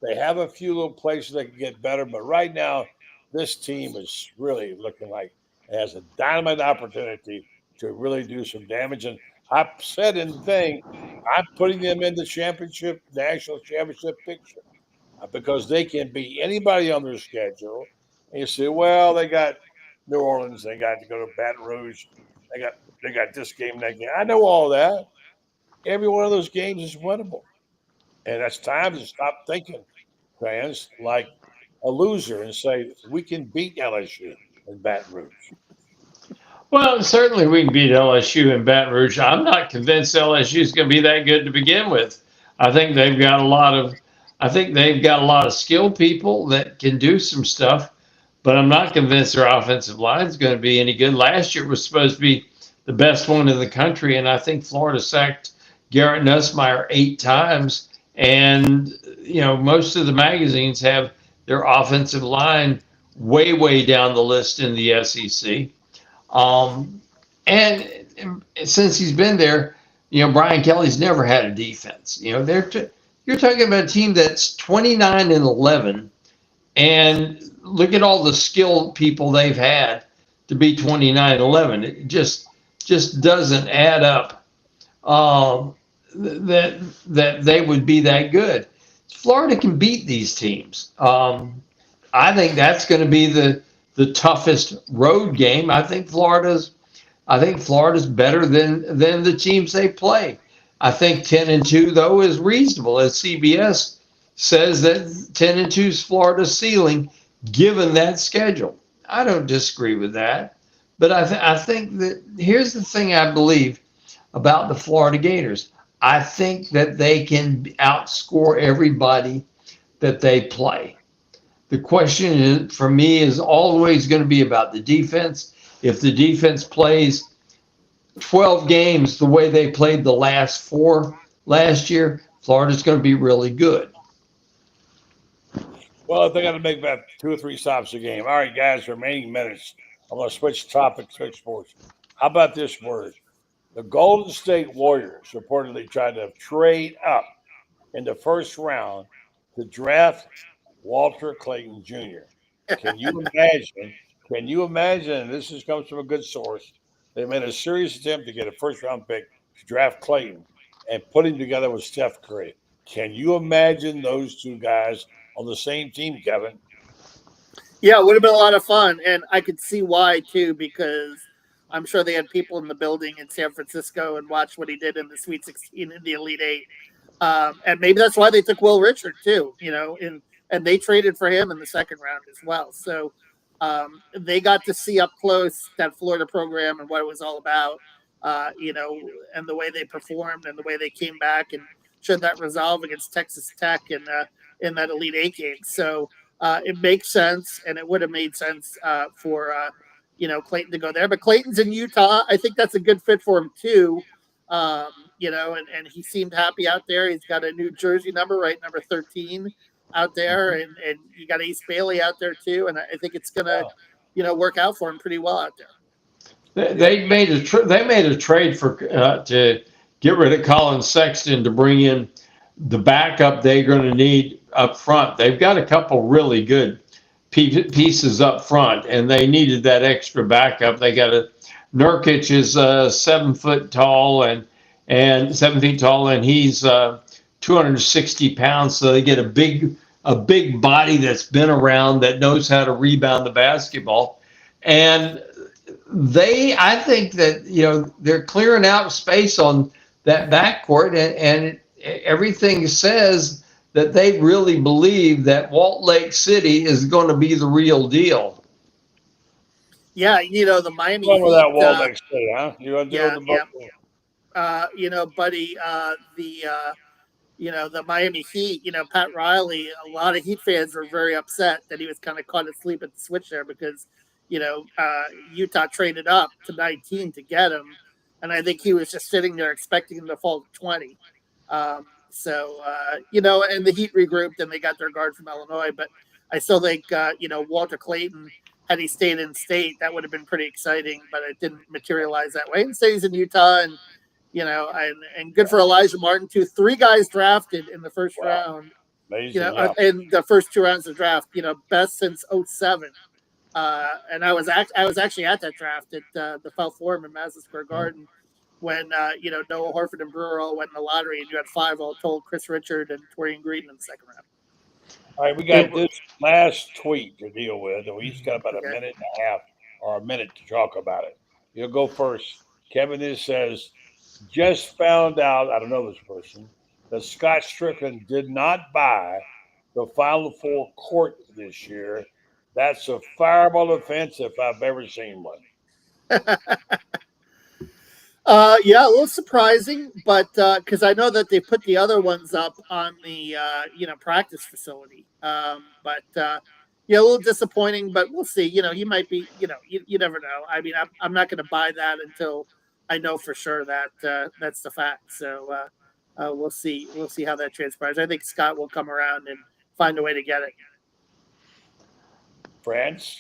They have a few little places that can get better, but right now, this team is really looking like it has a dynamite opportunity to really do some damage. And I've said in the thing, I'm putting them in the national championship picture, because they can beat anybody on their schedule. And you say, well, they got New Orleans, they got to go to Baton Rouge, they got this game, that game. I know all that. Every one of those games is winnable. And it's time to stop thinking, fans, like a loser, and say, we can beat LSU in Baton Rouge. Well, certainly we can beat LSU in Baton Rouge. I'm not convinced LSU is going to be that good to begin with. I think they've got a lot of I think they've got a lot of skilled people that can do some stuff, but I'm not convinced their offensive line is going to be any good. Last year was supposed to be the best one in the country, and I think Florida sacked Garrett Nussmeier 8 times. And, most of the magazines have their offensive line way, way down the list in the SEC. And since he's been there, Brian Kelly's never had a defense. You're talking about a team that's 29-11, and look at all the skilled people they've had to be 29-11. It just doesn't add up. That they would be that good. Florida can beat these teams. I think that's going to be the toughest road game. I think Florida's better than the teams they play. I think 10-2 though is reasonable, as CBS says that 10-2 is Florida's ceiling, given that schedule. I don't disagree with that, but I think that here's the thing I believe about the Florida Gators. I think that they can outscore everybody that they play. The question for me is always going to be about the defense. If the defense plays 12 games the way they played the last 4 last year, Florida's going to be really good. Well, they're going to make about 2 or 3 stops a game. All right, guys, remaining minutes. I'm going to switch topics, switch sports. How about this word? The Golden State Warriors reportedly tried to trade up in the first round to draft Walter Clayton Jr. Can you imagine? Can you imagine? And this comes from a good source. They made a serious attempt to get a first-round pick to draft Clayton and put him together with Steph Curry. Can you imagine those 2 guys on the same team, Kevin? Yeah, it would have been a lot of fun, and I could see why too, because I'm sure they had people in the building in San Francisco and watched what he did in the Sweet 16 in the Elite 8. And maybe that's why they took Will Richard too, and they traded for him in the second round as well. So they got to see up close that Florida program and what it was all about, and the way they performed and the way they came back and showed that resolve against Texas Tech in that Elite 8 game. So it makes sense, and it would have made sense for Clayton to go there. But Clayton's in Utah. I think that's a good fit for him too. And he seemed happy out there. He's got a New Jersey number, right? Number 13 out there. And you got Ace Bailey out there too. And I think it's going to, work out for him pretty well out there. They made a trade for to get rid of Colin Sexton to bring in the backup they're going to need up front. They've got a couple really good pieces up front, and they needed that extra backup. They got Nurkic is 7 foot tall and 7 feet tall, and he's 260 pounds. So they get a big body that's been around, that knows how to rebound the basketball. And I think that they're clearing out space on that backcourt, and everything says that they really believe that Walt Lake City is going to be the real deal. Yeah, the Miami Heat. That Walt Lake City, huh? You want to do buddy, the Miami Heat, Pat Riley, a lot of Heat fans were very upset that he was kind of caught asleep at the switch there because, Utah traded up to 19 to get him. And I think he was just sitting there expecting him to fall to 20. And the Heat regrouped and they got their guard from Illinois. But I still think, Walter Clayton, had he stayed in state, that would have been pretty exciting, but it didn't materialize that way. Instead, he's in Utah, and and good for Elijah Martin too. 3 guys drafted in the first round. Amazing, in the first 2 rounds of draft. Best since 2007. And I was actually at that draft at the Foul Forum in Madison Square Garden when Noah Horford and Brewer all went in the lottery, and you had 5 all told: Chris Richard and Torian Green in the second round. All right, we got this last tweet to deal with, and we each got about a minute and a half or a minute to talk about it. You'll go first. Kevin says, just found out, I don't know this person, that Scott Strickland did not buy the Final Four court this year. That's a fireable offense if I've ever seen one. Yeah, a little surprising, but because I know that they put the other ones up on the practice facility. But yeah, a little disappointing, but we'll see. You might be, you never know. I mean, I'm not going to buy that until I know for sure that that's the fact. So we'll see. We'll see how that transpires. I think Scott will come around and find a way to get it. France?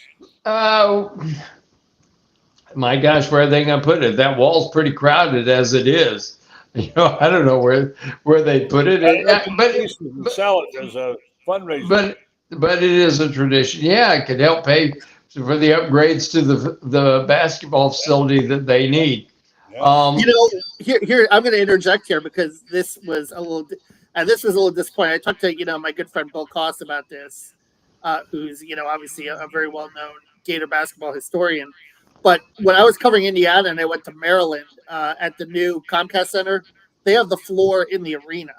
My gosh, where are they going to put it? That wall's pretty crowded as it is. I don't know where they put it. But sell it as a fundraiser. But it is a tradition. Yeah, it could help pay for the upgrades to the basketball facility that they need. Yeah. Here I'm going to interject here because this was a little disappointing. I talked to my good friend Bill Koss about this, who's obviously a very well known Gator basketball historian. But when I was covering Indiana and I went to Maryland at the new Comcast Center, they have the floor in the arena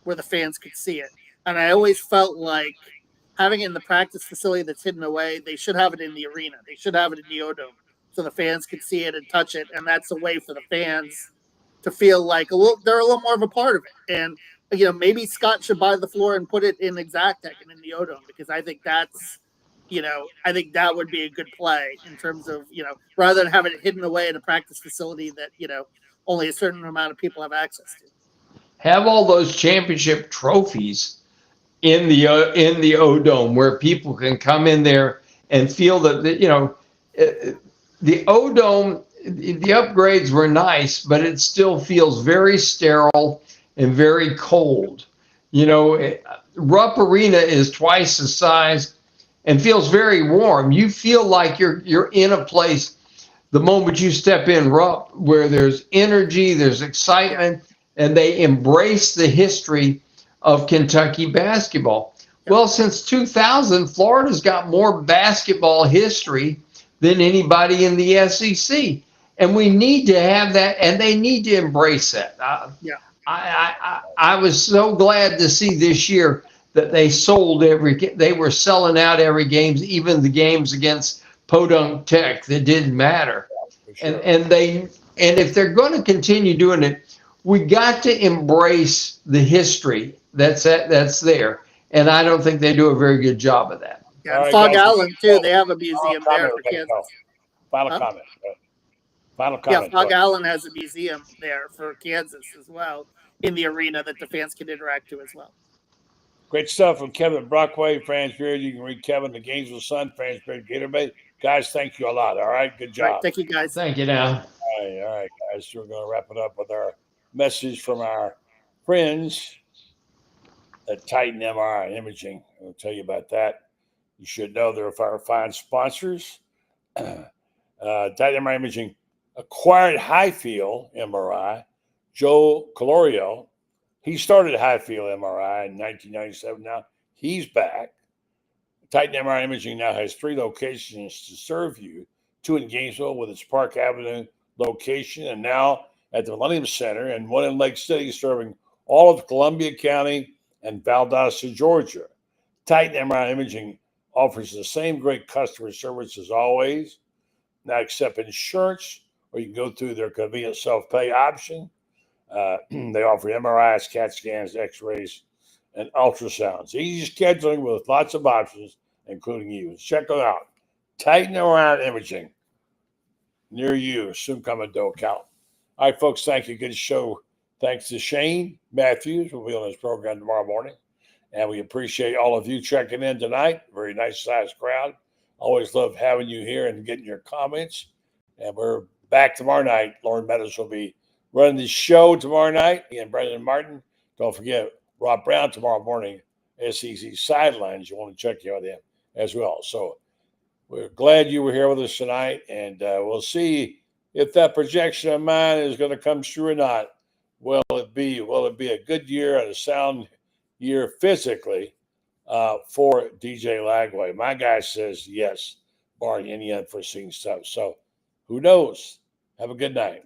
where the fans could see it, and I always felt like having it in the practice facility that's hidden away, they should have it in the arena. They should have it in the O-Dome so the fans could see it and touch it. And that's a way for the fans to feel like they're a little more of a part of it. And, maybe Scott should buy the floor and put it in Exactech and in the O-Dome, because I think that's, I think that would be a good play in terms of, rather than having it hidden away in a practice facility that, only a certain amount of people have access to. Have all those championship trophies in the O-Dome where people can come in there and feel that the O-Dome, the upgrades were nice, but it still feels very sterile and very cold. Rupp Arena is twice the size and feels very warm. You feel like you're in a place the moment you step in Rupp where there's energy, there's excitement, and they embrace the history of Kentucky basketball. Well, since 2000, Florida's got more basketball history than anybody in the SEC. And we need to have that, and they need to embrace that. I was so glad to see this year that they they were selling out every game, even the games against Podunk Tech that didn't matter. Sure. And if they're going to continue doing it, we got to embrace the history that's there. And I don't think they do a very good job of that. Yeah, right, Fog Allen too. They have a museum there for Kansas. Final comment. Yeah, Fog Allen has a museum there for Kansas as well in the arena that the fans can interact to as well. Great stuff from Kevin Brockway, Franz Beard. You can read Kevin, the Gainesville Sun, Franz Beard, Gator Bay. Guys, thank you a lot. All right, good job. Right, thank you, guys. Thank you, now. All right, guys. We're going to wrap it up with our message from our friends at Titan MRI Imaging. I'll tell you about that. You should know they're our fine sponsors. Titan MRI Imaging acquired Highfield MRI. Joe Colorio, he started Highfield MRI in 1997. Now he's back. Titan MRI Imaging now has 3 locations to serve you, 2 in Gainesville with its Park Avenue location, and now at the Millennium Center, and 1 in Lake City serving all of Columbia County and Valdosta, Georgia. Titan MRI Imaging offers the same great customer service as always. Now accept insurance, or you can go through their convenient self-pay option. They offer MRIs, CAT scans, X-rays, and ultrasounds. Easy scheduling with lots of options, including you. Check them out. Titan MRI Imaging near you, soon coming to account. All right, folks, thank you. Good show. Thanks to Shane Matthews. We'll be on his program tomorrow morning. And we appreciate all of you checking in tonight. Very nice sized crowd. Always love having you here and getting your comments. And we're back tomorrow night. Lauren Meadows will be running the show tomorrow night. And Brendan Martin. Don't forget Rob Brown tomorrow morning, SEC Sidelines. You want to check out him as well. So we're glad you were here with us tonight. And we'll see if that projection of mine is going to come true or not. Will it be a good year and a sound year physically for DJ Lagway? My guy says yes, barring any unforeseen stuff. So who knows? Have a good night.